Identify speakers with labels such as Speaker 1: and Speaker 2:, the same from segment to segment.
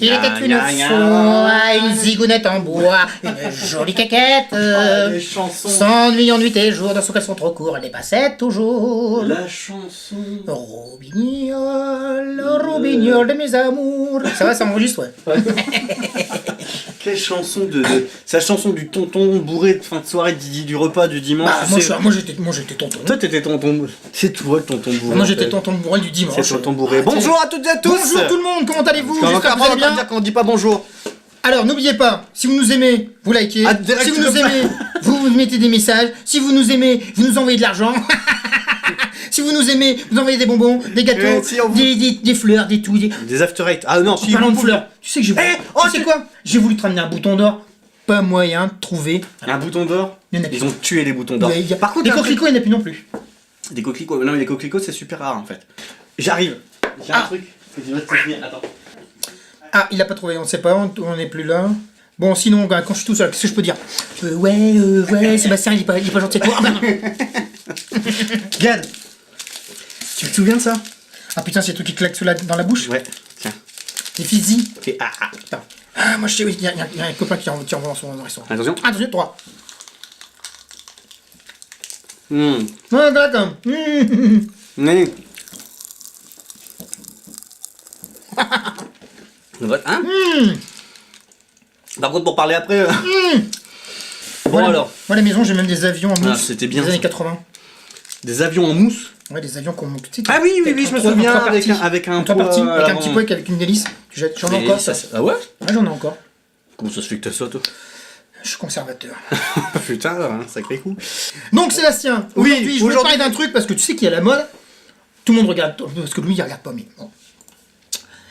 Speaker 1: Il était une fois une zigounette en bois, une jolie caquette.
Speaker 2: Les chansons.
Speaker 1: S'ennuyant nuit et jour, dans son caleçon trop court, elle les passait toujours.
Speaker 2: La chanson.
Speaker 1: Robignol, robignol de mes amours. Ça va, ça enregistre, ouais.
Speaker 2: Quelle chanson c'est la chanson du tonton bourré de fin de soirée du repas du dimanche.
Speaker 1: Bah, moi j'étais tonton.
Speaker 2: Toi t'étais tonton. C'est toi le tonton bourré.
Speaker 1: Moi j'étais tonton bourré du dimanche.
Speaker 2: C'est tonton bourré. Bonjour à toutes et à tous.
Speaker 1: Bonjour tout le monde, comment allez-vous?
Speaker 2: J'espère
Speaker 1: J'espère que vous allez bien.
Speaker 2: dire qu'on dit pas bonjour.
Speaker 1: Alors n'oubliez pas, si vous nous aimez, vous likez. Si vous nous aimez, vous mettez des messages. Si vous nous aimez, vous nous envoyez de l'argent. Si vous nous aimez, vous envoyez des bonbons, des gâteaux, des fleurs, des tout.
Speaker 2: Des after eight. Ah non, si
Speaker 1: parlant de fleurs, tu sais que j'ai voulu... tu sais quoi? J'ai voulu te ramener un bouton d'or. Pas moyen de trouver...
Speaker 2: Un bouton d'or? Ils ont tué les boutons d'or.
Speaker 1: Par contre, des coquelicots, il n'y en a plus non plus.
Speaker 2: Des coquelicots? Non mais les coquelicots c'est super rare en fait. J'arrive. J'ai un truc que je vais te tenir. Attends.
Speaker 1: Ah, il a pas trouvé, on ne sait pas, on n'est plus là. Bon, sinon, quand je suis tout seul, qu'est-ce que je peux dire? Ouais, Sébastien, il est pas gentil avec moi. Ah bah non.
Speaker 2: Regarde. Tu te souviens de ça?
Speaker 1: Ah putain, c'est le truc qui claque dans la bouche?
Speaker 2: Ouais, tiens.
Speaker 1: Des physiques.
Speaker 2: Fais
Speaker 1: Putain. Ah, moi je sais, oui, il y a un copain qui envoie dans son restaurant.
Speaker 2: Attention.
Speaker 1: Attention, 3.
Speaker 2: Ouais,
Speaker 1: d'accord.
Speaker 2: hein? Par contre, pour parler après... Bon
Speaker 1: Voilà,
Speaker 2: alors.
Speaker 1: Moi, à la maison, j'ai même des avions en mousse.
Speaker 2: Ah, c'était bien
Speaker 1: des années
Speaker 2: ça.
Speaker 1: 80.
Speaker 2: Des avions en mousse?
Speaker 1: Ouais, des avions qu'on...
Speaker 2: Ah oui, je me souviens, avec un
Speaker 1: poids... Avec un petit
Speaker 2: poids,
Speaker 1: poids avec une hélice. J'en ai encore, ça.
Speaker 2: Ah ouais?
Speaker 1: Ouais, j'en ai encore.
Speaker 2: Comment ça se fait que t'as ça, toi?
Speaker 1: Je suis conservateur.
Speaker 2: Putain, sacré coup.
Speaker 1: Donc, Sébastien, aujourd'hui, je veux te parler d'un truc parce que tu sais qu'il y a la mode. Tout le monde regarde, parce que lui, il regarde pas, mais bon.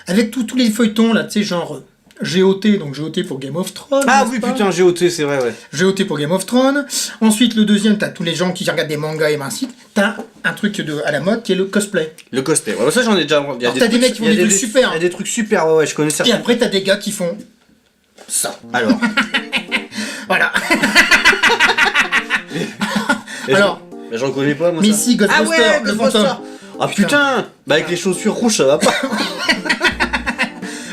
Speaker 1: Avec tous les feuilletons, là, tu sais, genre... GOT, donc GOT pour Game of Thrones.
Speaker 2: Ah oui, putain, GOT, c'est vrai, ouais.
Speaker 1: GOT pour Game of Thrones. Ensuite, le deuxième, t'as tous les gens qui regardent des mangas et ainsi. T'as un truc à la mode qui est le cosplay.
Speaker 2: Le cosplay, ouais, ça j'en ai déjà...
Speaker 1: Alors t'as des mecs qui font des trucs super.
Speaker 2: Il y a des trucs super, ouais, je connais certains.
Speaker 1: Et après, t'as des gars qui font... ça.
Speaker 2: Alors.
Speaker 1: Voilà. Alors...
Speaker 2: Mais j'en connais pas, moi,
Speaker 1: mais
Speaker 2: ça.
Speaker 1: si, Ghostbuster,
Speaker 2: ouais,
Speaker 1: le fantôme.
Speaker 2: Ah putain. Bah avec les chaussures rouges, ça va pas.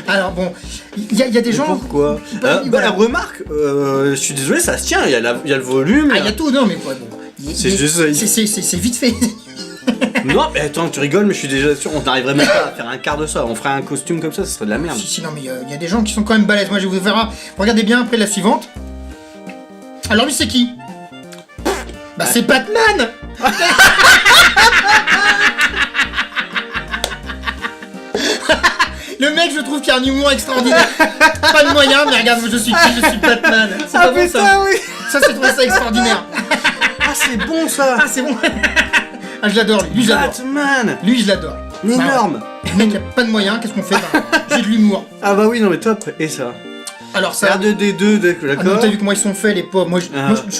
Speaker 1: Alors bon, il y a des gens...
Speaker 2: Pourquoi
Speaker 1: voilà.
Speaker 2: Remarque, je suis désolé, ça se tient, il y a le volume...
Speaker 1: Ah, il y a tout, non mais quoi, bon...
Speaker 2: C'est juste...
Speaker 1: C'est vite fait.
Speaker 2: Non, mais attends, tu rigoles, mais je suis déjà sûr, on n'arriverait même pas à faire un quart de ça. On ferait un costume comme ça serait de la merde.
Speaker 1: Si, non, mais il y a des gens qui sont quand même balèzes. Moi, je vous verrai. Regardez bien après la suivante. Alors, lui, c'est qui? Bah, c'est Batman. Le mec, je trouve qu'il a un humour extraordinaire. Pas de moyen, mais regarde, je suis qui? Je suis Batman. C'est pas bon, ça.
Speaker 2: Oui.
Speaker 1: Ça, c'est trouvé ça extraordinaire.
Speaker 2: Ah, c'est bon, ça.
Speaker 1: Ah, c'est bon. Ah, je l'adore, lui. Je l'adore.
Speaker 2: Batman.
Speaker 1: Lui, je l'adore.
Speaker 2: Énorme.
Speaker 1: Le mec, il a pas de moyens, qu'est-ce qu'on fait? J'ai de l'humour.
Speaker 2: Ah bah oui, non mais top. Et ça?
Speaker 1: Alors ça...
Speaker 2: R2D2, d'accord.
Speaker 1: Ah non, t'as vu comment ils sont faits, les pauvres. Moi,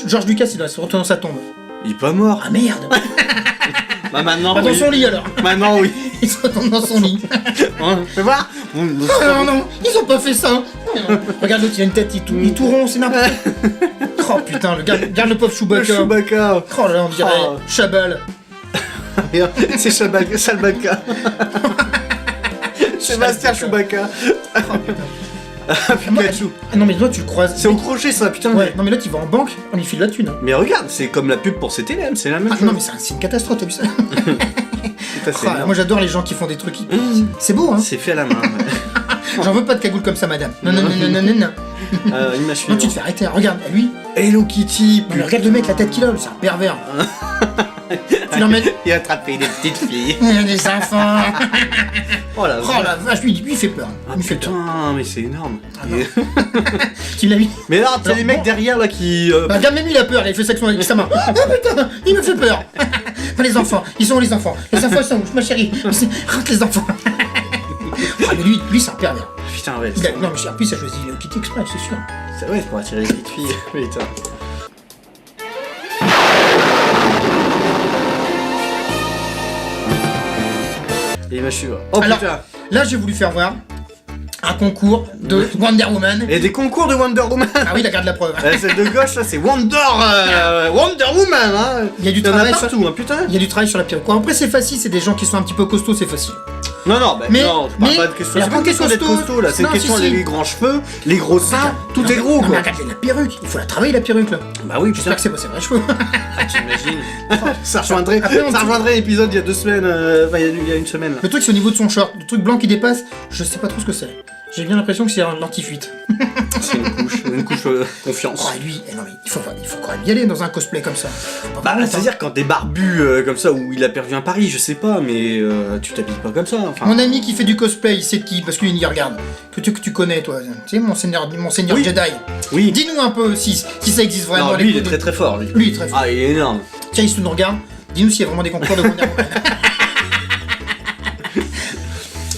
Speaker 1: George Lucas, il doit se retourner dans sa tombe.
Speaker 2: Il est pas mort.
Speaker 1: Ah merde.
Speaker 2: Bah maintenant,
Speaker 1: dans son lit, alors.
Speaker 2: Maintenant, oui.
Speaker 1: Il se retourne dans son lit.
Speaker 2: Fais voir.
Speaker 1: Oh non, ils ont pas fait ça. Regarde l'autre, il a une tête, il est tout rond, c'est n'importe quoi. Oh putain, regarde le pauvre Chewbacca.
Speaker 2: Le Chewbacca.
Speaker 1: Oh là là, on dirait Chabal.
Speaker 2: C'est Chalbaka. Sébastien Chewbacca. Pikachu.
Speaker 1: Ah non mais l'autre tu le croises.
Speaker 2: C'est au crochet ça, putain.
Speaker 1: Ouais, non mais l'autre il va en banque, on lui file la thune.
Speaker 2: Mais regarde, c'est comme la pub pour CTLM, c'est la même chose.
Speaker 1: Non mais c'est une catastrophe, t'as vu ça? Moi j'adore les gens qui font des trucs. C'est beau hein.
Speaker 2: C'est fait à la main.
Speaker 1: J'en veux pas de cagoule comme ça madame. Non. Non tu te fais arrêter, regarde, lui.
Speaker 2: Hello Kitty.
Speaker 1: Regarde le mec, la tête qu'il a, c'est un pervers. Tu l'emmènes.
Speaker 2: Il a attrapé des petites filles.
Speaker 1: Des enfants.
Speaker 2: Oh la
Speaker 1: vache, lui il fait peur. Il fait peur.
Speaker 2: Putain, mais c'est énorme.
Speaker 1: Tu l'as vu?
Speaker 2: Mais là, t'as des mecs derrière là qui.
Speaker 1: Bah, regarde, même lui il a peur, il fait ça avec sa main. Ah putain, il me fait peur. Pas les enfants, ils sont où les enfants? Les enfants ils sont où, ma chérie? Rentre les enfants. Ah mais lui c'est un pervers.
Speaker 2: Putain ouais.
Speaker 1: Non mais en plus il a choisi le Kitty Express, c'est sûr.
Speaker 2: C'est vrai, c'est pour attirer les petites filles. Putain. Et bah je suis... Oh
Speaker 1: alors,
Speaker 2: putain.
Speaker 1: Là j'ai voulu faire voir un concours de Wonder Woman.
Speaker 2: Et des concours de Wonder Woman.
Speaker 1: Ah oui, la garde la preuve.
Speaker 2: Celle de gauche là c'est Wonder Woman hein.
Speaker 1: Il y a du travail
Speaker 2: partout, hein, putain.
Speaker 1: Il y a du travail sur la pierre. Quoi. Après c'est facile, c'est des gens qui sont un petit peu costauds, c'est facile.
Speaker 2: Non, non, bah,
Speaker 1: mais,
Speaker 2: non, je parle pas de question.
Speaker 1: mais
Speaker 2: C'est pas une question d'être costaud là, c'est une question des grands cheveux, les gros seins, tout est gros quoi.
Speaker 1: Regarde la perruque, il faut la travailler la perruque là.
Speaker 2: Bah oui,
Speaker 1: j'espère que c'est vrais cheveux.
Speaker 2: T'imagines. Ça rejoindrait l'épisode il y a 2 semaines, enfin il y a une semaine là.
Speaker 1: Le truc c'est au niveau de son short, le truc blanc qui dépasse, je sais pas trop ce que c'est. J'ai bien l'impression que c'est un anti-fuite.
Speaker 2: C'est une couche confiance.
Speaker 1: Oh, lui, non, mais il faut quand même y aller dans un cosplay comme ça.
Speaker 2: Bah, c'est-à-dire quand t'es barbu comme ça, ou il a perdu un pari, je sais pas, mais tu t'habilles pas comme ça. Enfin...
Speaker 1: Mon ami qui fait du cosplay, c'est qui? Parce qu'il y regarde. Que tu connais, toi. Tu sais, mon seigneur oui. Jedi.
Speaker 2: Oui.
Speaker 1: Dis-nous un peu si ça existe vraiment.
Speaker 2: Non, lui, il est très très fort. Lui,
Speaker 1: il est très fort.
Speaker 2: Ah, il est énorme.
Speaker 1: Tiens, il nous regarde. Dis-nous s'il y a vraiment des concours de Wonder Woman.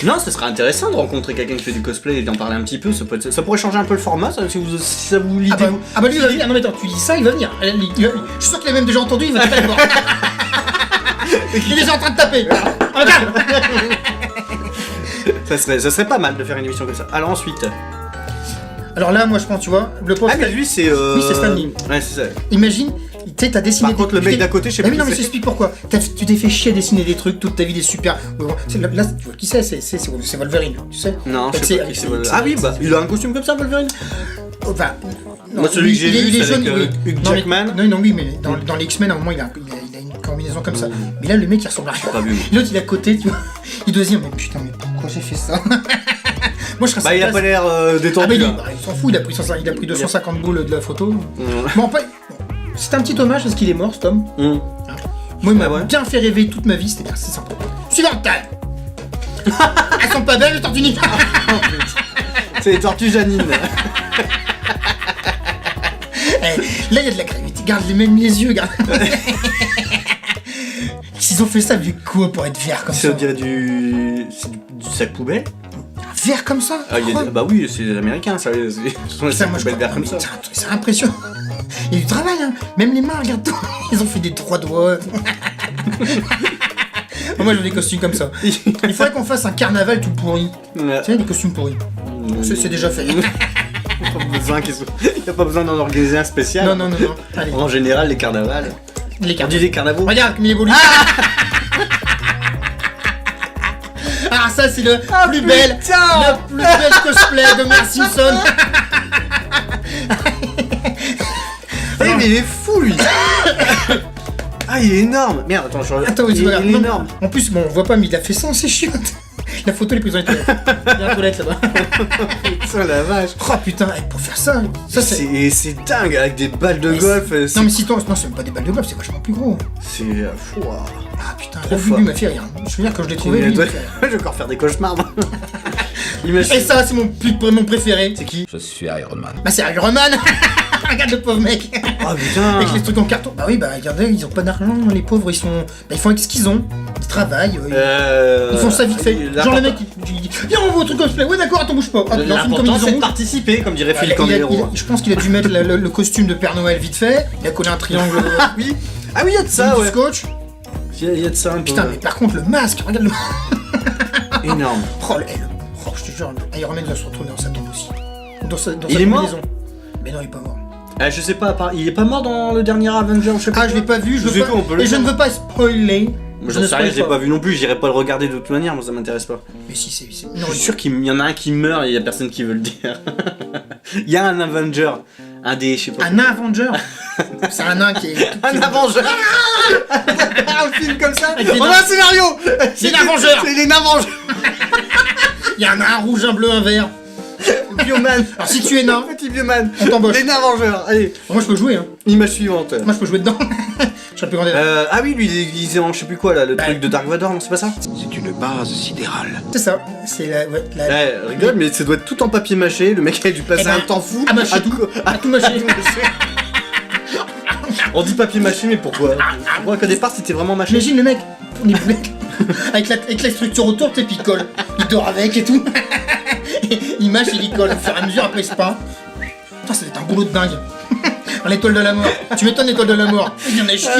Speaker 2: Non, ce serait intéressant de rencontrer quelqu'un qui fait du cosplay et d'en parler un petit peu. Ça pourrait changer un peu le format, ça, si ça vous lit.
Speaker 1: Ah bah lui il va venir. Non mais attends, tu dis ça, il va venir. Je suis sûr qu'il a même déjà entendu, il va taper la porte. Il est déjà en train de taper. Regarde.
Speaker 2: Ça serait pas mal de faire une émission comme ça. Alors ensuite.
Speaker 1: Alors là, moi je pense, tu vois, le poste.
Speaker 2: Ah mais lui c'est.
Speaker 1: Oui, c'est Stanley.
Speaker 2: Ouais, c'est ça.
Speaker 1: Imagine. Tu sais, t'as dessiné
Speaker 2: Par contre, le mec d'à côté, je sais pas.
Speaker 1: Mais non, mais je t'explique pourquoi. Tu t'es fait chier à dessiner des trucs toute ta vie, des super. Là, tu vois qui c'est? C'est Wolverine, tu sais.
Speaker 2: Non, je sais pas qui c'est Wolverine. Ah oui, bah, il a un costume comme ça, Wolverine.
Speaker 1: Enfin.
Speaker 2: Moi, celui que j'ai vu, c'est avec Hugh Jackman.
Speaker 1: Non, oui, mais dans les X-Men, à un moment, il a une combinaison comme ça. Mais là, le mec, il ressemble à rien. L'autre, il est à côté, tu vois. Il doit se dire, mais putain, mais pourquoi j'ai fait ça? Moi, je serais
Speaker 2: bah, il a pas l'air détendu.
Speaker 1: Il s'en fout, il a pris 250 boules de la photo. Bon, c'est un petit hommage parce qu'il est mort, cet homme. Moi, il m'a bien fait rêver toute ma vie, c'était bien, c'est sympa. Suivante. Elles sont pas belles, les tortues ninja.
Speaker 2: C'est les tortues Janine.
Speaker 1: Là, il y a de la gravité. Garde même les yeux, garde. S'ils ont fait ça avec quoi pour être vert comme ça?
Speaker 2: Ça dirait du sac poubelle.
Speaker 1: Vert comme ça?
Speaker 2: Bah oui, c'est les Américains, ça.
Speaker 1: Ça, moi, je vert comme ça. C'est impressionnant. Il y a du travail, hein. Même les mains, regarde tout. Ils ont fait des 3 doigts. Moi, je veux des costumes comme ça. Il faudrait qu'on fasse un carnaval tout pourri.
Speaker 2: Ouais.
Speaker 1: Tu sais, des costumes pourris. C'est déjà fait.
Speaker 2: Il n'y a pas besoin d'en organiser un spécial.
Speaker 1: Non. Allez.
Speaker 2: En général, les carnavals.
Speaker 1: Les carnavals. Regarde comme il évolue. Ah, ça, c'est le plus bel cosplay de Homer Simpson.
Speaker 2: Mais il est fou, lui. Ah, il est énorme. Merde, attends, il est énorme.
Speaker 1: En plus, bon, on voit pas, mais il a fait ça, c'est chiant. La photo, elle est prise dans les toilettes. Il y a une toilette là-bas.
Speaker 2: Putain, la vache.
Speaker 1: Oh putain, pour faire ça
Speaker 2: c'est dingue, avec des balles de golf.
Speaker 1: Non, mais si toi, non, c'est même pas des balles de golf, c'est vachement plus gros.
Speaker 2: C'est fou.
Speaker 1: Ah putain, la vue m'a fait rire. Je veux dire, quand je l'ai trouvé, lui,
Speaker 2: je vais encore faire des cauchemars.
Speaker 1: Et ça, c'est mon préféré.
Speaker 2: C'est qui?
Speaker 3: Je suis Iron Man.
Speaker 1: Bah, c'est Iron Man. Regarde le pauvre mec.
Speaker 2: Ah putain.
Speaker 1: Avec les trucs en carton. Bah oui, bah regardez, ils ont pas d'argent, les pauvres, ils sont. Bah, ils font avec ce qu'ils ont. Ils travaillent. Ils font ça vite fait. Genre le mec, il dit viens, on voit au truc cosplay. Ouais, d'accord, attends, bouge pas.
Speaker 2: L'important, c'est de participer, comme dirait Phil Candeloro.
Speaker 1: Je pense qu'il a dû mettre le costume de Père Noël vite fait. Il a collé un triangle.
Speaker 2: Oui. Ah oui, il y a de ça, ouais.
Speaker 1: Scotch.
Speaker 2: Il y a de ça un peu.
Speaker 1: Putain, mais par contre, le masque, regarde le.
Speaker 2: Énorme.
Speaker 1: Oh, je te jure, Iron Man va se retrouver dans sa tombe aussi. Dans sa
Speaker 2: combinaison.
Speaker 1: Mais non, il est pas mort.
Speaker 2: Je sais pas, il est pas mort dans le dernier Avenger, je sais pas.
Speaker 1: Ah, je l'ai pas vu, je ne veux pas spoiler.
Speaker 2: J'en sais rien, je l'ai pas vu non plus, j'irai pas le regarder de toute manière, moi ça m'intéresse pas.
Speaker 1: Mais si, c'est.
Speaker 2: Je suis sûr qu'il y en a un qui meurt et il y a personne qui veut le dire. Il y a un Avenger, un des, je sais pas.
Speaker 1: Un Avenger. C'est un nain qui est.
Speaker 2: Un Avenger. Un film comme ça.
Speaker 1: On a un scénario. C'est l'Avenger.
Speaker 2: C'est les Avengers.
Speaker 1: Il y en a un rouge, un bleu, un vert.
Speaker 2: Bioman.
Speaker 1: Alors si tu es nain,
Speaker 2: petit Bioman,
Speaker 1: on t'embauche.
Speaker 2: Les Avengers, allez.
Speaker 1: Moi je peux jouer, hein.
Speaker 2: Image suivante.
Speaker 1: Moi je peux jouer dedans. Je serais plus grand.
Speaker 2: Ah oui, lui il est déguisé en je sais plus quoi là, le truc de Dark Vador, non c'est pas ça?
Speaker 3: C'est une base sidérale.
Speaker 1: C'est ça, c'est la.
Speaker 2: Ouais, rigole, mais ça doit être tout en papier mâché, le mec a dû passer un temps fou.
Speaker 1: À tout mâcher.
Speaker 2: On dit papier mâché, mais pourquoi? Je crois qu'au départ c'était vraiment mâché.
Speaker 1: Imagine le mec, on est boulettes. Avec la structure autour, tu sais, puis il colle. Il dort avec et tout. Il mâche et il colle. Au fur et à mesure, après il se peint. Putain, ça va être un boulot de dingue. Dans l'étoile de la mort. Tu m'étonnes, l'étoile de la mort. Il y en a chier.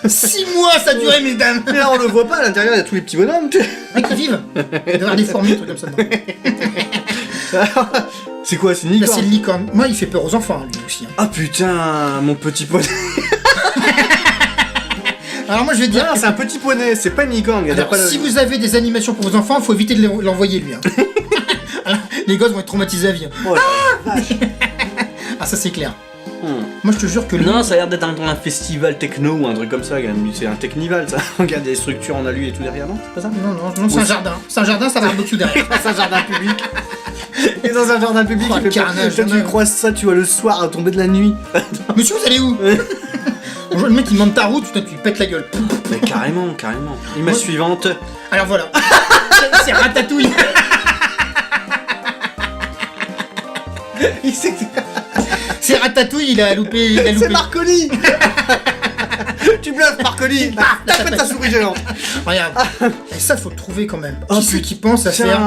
Speaker 1: 6 mois ça a duré, mesdames.
Speaker 2: Mais là, on le voit pas, à l'intérieur, il y a tous les petits bonhommes.
Speaker 1: Mec, ils vivent. Il doit y avoir des fourmis, des trucs comme ça dedans.
Speaker 2: C'est quoi, c'est une licorne?
Speaker 1: C'est une licorne. Moi, il fait peur aux enfants, lui aussi.
Speaker 2: Ah putain, mon petit pote.
Speaker 1: Alors moi je vais dire...
Speaker 2: Non, c'est un petit poney, c'est pas une licorne.
Speaker 1: Alors, si vous avez des animations pour vos enfants, faut éviter de l'envoyer lui. Hein. Alors, les gosses vont être traumatisés à vie. Hein.
Speaker 2: Oh, la vache.
Speaker 1: Ah ça c'est clair. Moi je te jure que lui...
Speaker 2: Non, ça a l'air d'être un festival techno ou un truc comme ça, c'est un technival ça. Regarde, il y a des structures en alu et tout derrière, non? C'est pas ça?
Speaker 1: Non, c'est un jardin. C'est un jardin, ça va barbecue derrière.
Speaker 2: C'est un jardin public. Et dans un jardin public,
Speaker 1: Oh, carnage,
Speaker 2: toi, tu croises ça, tu vois le soir à tomber de la nuit.
Speaker 1: Monsieur, vous allez où? Bonjour, le mec il demande ta route, tu lui pètes la gueule.
Speaker 2: Mais carrément. Image suivante.
Speaker 1: Alors voilà. C'est Ratatouille. C'est Ratatouille, il a loupé.
Speaker 2: C'est Marconi. Tu bluffes, Marconi. Tape ta souris géante.
Speaker 1: Regarde. Et ça, faut le trouver quand même. Qui c'est qui pense à faire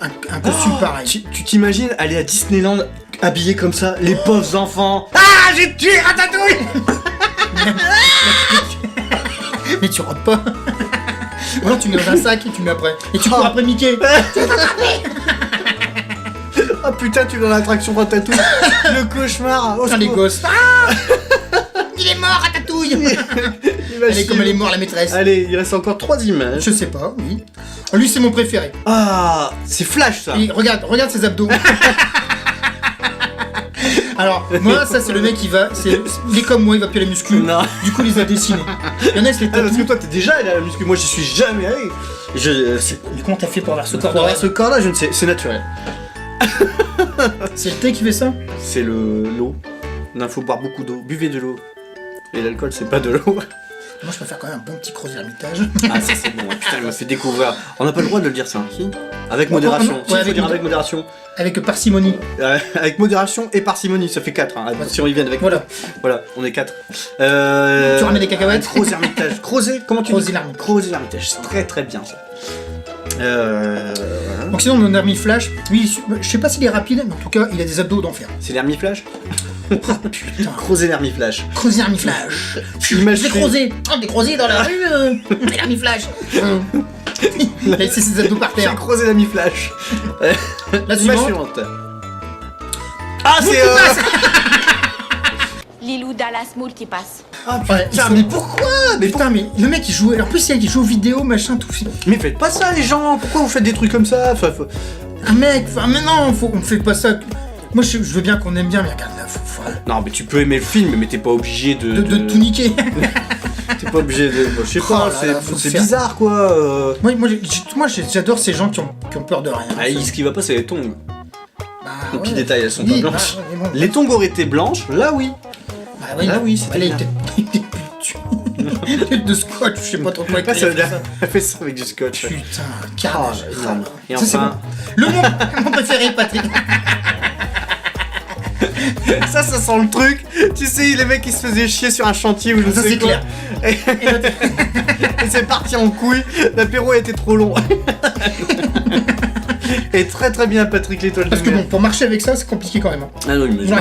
Speaker 1: un costume pareil?
Speaker 2: Tu t'imagines aller à Disneyland habillé comme ça, les pauvres enfants. Ah, j'ai tué Ratatouille.
Speaker 1: Mais tu rentres pas. Ou alors tu mets dans un sac et tu mets après. Et tu cours après Mickey.
Speaker 2: Oh putain, tu es dans l'attraction Ratatouille. Le cauchemar. Oh,
Speaker 1: les gosses. Ah il est mort, Ratatouille. Elle est comme elle est morte, la maîtresse.
Speaker 2: Allez, il reste encore 3 images.
Speaker 1: Je sais pas, oui. Lui, c'est mon préféré.
Speaker 2: Ah, c'est Flash ça.
Speaker 1: Et regarde ses abdos. Alors, moi, ça, c'est le mec qui va. Il est comme moi, il va plus à la muscu.
Speaker 2: Non.
Speaker 1: Du coup, il les a dessinés. Il y en a, c'est
Speaker 2: parce que toi, t'es déjà allé à la muscu. Moi, j'y suis jamais allé.
Speaker 1: Comment t'as fait pour avoir ce corps
Speaker 2: Pour avoir ce corps là, je ne sais, c'est naturel.
Speaker 1: C'est le thé qui fait ça?
Speaker 2: C'est l'eau. Il faut boire beaucoup d'eau. Buvez de l'eau. Et l'alcool, c'est pas de l'eau.
Speaker 1: Moi, je préfère quand même un bon petit creuset Hermitage.
Speaker 2: Ah, ça c'est bon. Putain, il m'a fait découvrir. On n'a pas le droit de le dire ça. Si. Avec modération.
Speaker 1: Ouais,
Speaker 2: avec modération.
Speaker 1: Avec parcimonie.
Speaker 2: Avec modération et parcimonie, ça fait 4. Hein. Si on y vient avec.
Speaker 1: Voilà.
Speaker 2: Voilà, on est 4.
Speaker 1: Tu ramènes des cacahuètes?
Speaker 2: Creuset Hermitage. Creuset, comment tu dis?
Speaker 1: Creuset
Speaker 2: Hermitage. C'est très très bien ça.
Speaker 1: Donc sinon on a mis Flash, oui, je sais pas s'il est rapide, mais en tout cas il a des abdos d'enfer.
Speaker 2: C'est l'Hermiflash.
Speaker 1: Oh putain.
Speaker 2: Creuser l'Hermiflash.
Speaker 1: Creuser Hermiflash. Je vais creuser dans la rue, l'Hermiflash. Il a laissé ses abdos par terre.
Speaker 2: J'ai creusé l'Hermiflash.
Speaker 1: La
Speaker 2: suivante. Ah c'est
Speaker 4: Lilou Dallas Multipass.
Speaker 2: Ah putain, mais pourquoi?
Speaker 1: Mais putain, mais le mec il joue, en plus il joue aux vidéos, machin, tout.
Speaker 2: Mais faites pas ça les gens, pourquoi vous faites des trucs comme ça?
Speaker 1: Un mec, mais non, on fait pas ça. Moi je veux bien qu'on aime bien, mais regarde là,
Speaker 2: Non mais tu peux aimer le film, mais t'es pas obligé de
Speaker 1: tout niquer.
Speaker 2: T'es pas obligé de... Je sais pas, c'est bizarre quoi.
Speaker 1: Moi j'adore ces gens qui ont peur de rien.
Speaker 2: Ah, ce qui va pas c'est les tongs.
Speaker 1: Ouais.
Speaker 2: Petit détail, elles sont pas blanches. Bon. Les tongs auraient été blanches, là oui.
Speaker 1: Bah oui,
Speaker 2: là oui, c'était bien.
Speaker 1: De scotch, je sais pas trop comment écrire ça.
Speaker 2: Elle fait ça avec du scotch.
Speaker 1: Putain, carnage.
Speaker 2: Et enfin...
Speaker 1: Mon préféré, Patrick.
Speaker 2: Ça sent le truc. Tu sais, les mecs qui se faisaient chier sur un chantier ou je sais
Speaker 1: c'est
Speaker 2: quoi.
Speaker 1: Clair.
Speaker 2: Et c'est parti en couille. L'apéro a été trop long. Et très très bien Patrick l'étoile.
Speaker 1: Parce que bon, pour marcher avec ça, c'est compliqué quand même.
Speaker 2: Ah non, mais
Speaker 1: il faut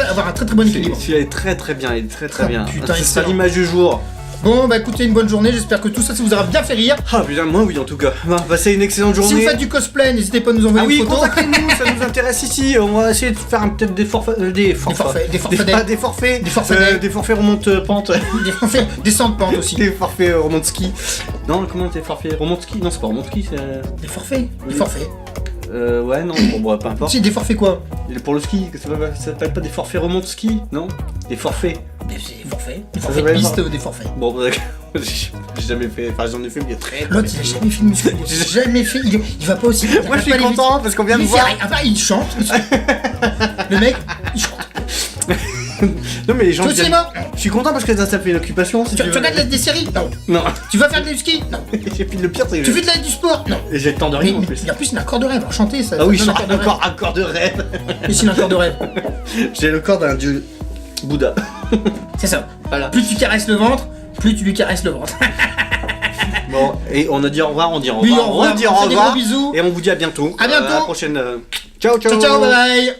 Speaker 1: avoir un très très bon équilibre.
Speaker 2: Celui-là est très très bien, il est très très bien.
Speaker 1: Putain,
Speaker 2: c'est l'image du jour.
Speaker 1: Bon bah écoutez, une bonne journée, j'espère que tout ça vous aura bien fait rire.
Speaker 2: Ah putain, moi oui en tout cas. Passez une excellente journée.
Speaker 1: Si vous faites du cosplay, n'hésitez pas à nous envoyer une photo.
Speaker 2: Contactez-nous, ça nous intéresse ici. On va essayer de faire peut-être des forfaits. Des forfaits remonte pente.
Speaker 1: Des forfaits descente pente aussi.
Speaker 2: Des forfaits remonte ski. Non, comment des forfaits remonte ski? Non, c'est pas remonte ski, c'est...
Speaker 1: Des forfaits. Des forfaits.
Speaker 2: Ouais, non, bon, peu importe.
Speaker 1: Si, des forfaits quoi?
Speaker 2: Pour le ski, ça s'appelle pas des forfaits remonte ski? Non? Des forfaits.
Speaker 1: Des forfaits. Des forfaits de piste, des forfaits.
Speaker 2: Bon, j'ai jamais fait. Enfin, j'en ai fait, mais il y a très.
Speaker 1: L'autre, il a jamais fait de muscu. Il a jamais fait. Il va pas aussi.
Speaker 2: Moi, je suis content parce qu'on vient de voir.
Speaker 1: Il chante. Le mec, il chante.
Speaker 2: Non, mais les gens.
Speaker 1: Tu veux cinéma?
Speaker 2: Je suis content parce que ça fait une occupation.
Speaker 1: Tu regardes des séries? Non.
Speaker 2: Non.
Speaker 1: Tu vas faire du ski? Non.
Speaker 2: J'ai fait le pire, c'est que.
Speaker 1: Tu fais du sport? Non.
Speaker 2: Et j'ai le temps de rien en plus.
Speaker 1: En plus, il a un corps de rêve. Chanter, ça.
Speaker 2: Ah oui, encore un corps de rêve.
Speaker 1: Ici, il a un corps de rêve.
Speaker 2: J'ai le corps d'un dieu Bouddha.
Speaker 1: C'est ça. Voilà. Plus tu caresses le ventre, plus tu lui caresses le ventre.
Speaker 2: Bon, et on a dit au revoir, on dit au revoir.
Speaker 1: Oui, on dit au revoir.
Speaker 2: Bisous. Et on vous dit à bientôt.
Speaker 1: À bientôt.
Speaker 2: À la prochaine. Ciao, ciao.
Speaker 1: Ciao, ciao, bye bye.